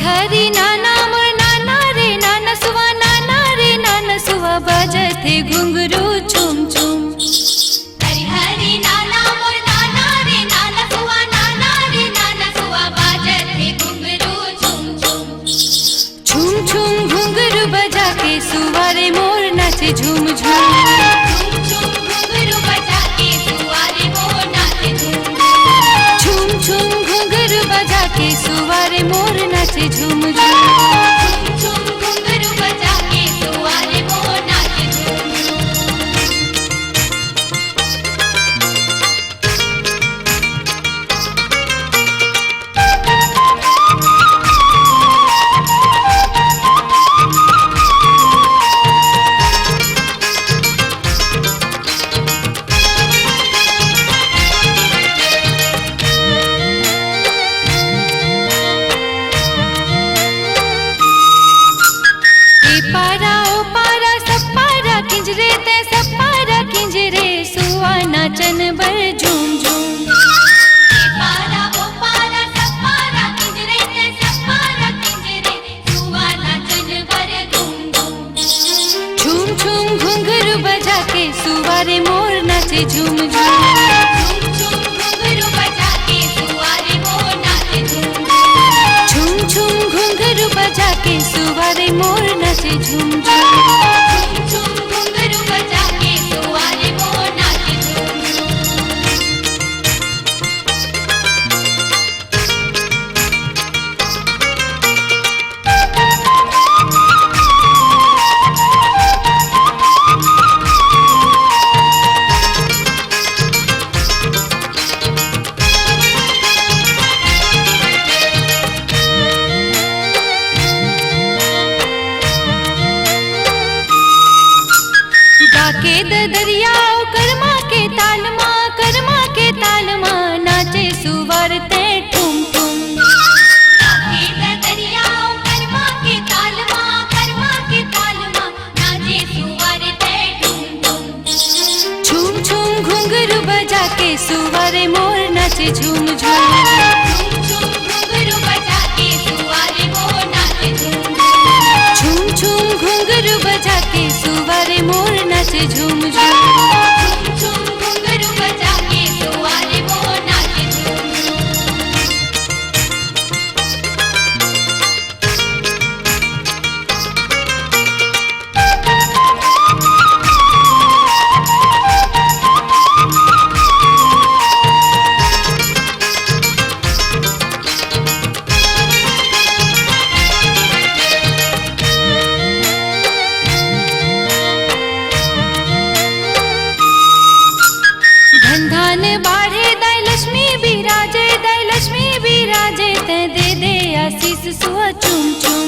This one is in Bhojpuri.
हरी नाना मोर नाना रे नाना सुवा बजते घुंघरू चुम चुम। हरी नाना मोर नाना रे नाना सुवा बजते घुंघरू चुम चुम। झुम झुम घुंघरू बजा के सुवारे मोर नाचे झूम झूम। झुम घुंघरू बजा के सुवारे मोर नाचे झूम। झुम झुम घुंघरू बजा के सुवारे मोर नाचे झूम झूम। झुम घुंघरू बजा के सुवारे मोर नाचे झूम झूम। पारा ओ पारा सब पारा किंजरे ते सब पारा किंजरे सुआ नाचन बर झूम झूम। पारा ओ पारा सब पारा किंजरे ते सब पारा किंजरे सुआ नाचन बर धूम धूम। झूम झूम घुंघरू बजा के सुवारे मोर नाचे झूम झूम। झुम घुंघरू बजा के सुवारे मोर नाचे झूम। झूम झूम घुंघरू बजा के सुवारे मोर नाचे झूम झूम। झुम घुंघरू बजा के सुवारे मोर नाचे झूम झूम। डाके दरियाओ कर्मा के ताल माँ नाचे सुवार ते ठुम ठुम। डाके दरियाओ कर्मा के ताल माँ नाचे सुवारे ते ठुम ठुम। झूम झूम घुंघरू बजा के सुवारे मोर नाचे झूम झूम। झुम घुंघरू बजा के सुवारे मोर नाचे झूम झूम। झूम झूम घुंघरू बजा के सुवारे मोर नाचे झूम झूम। झुम घुंघरू बजा के सुवारे मोर नाचे झूम झूम। धन धान बाढ़े दाय लक्ष्मी बिराजे ते दे दे आशीष सुआ चुम चुम।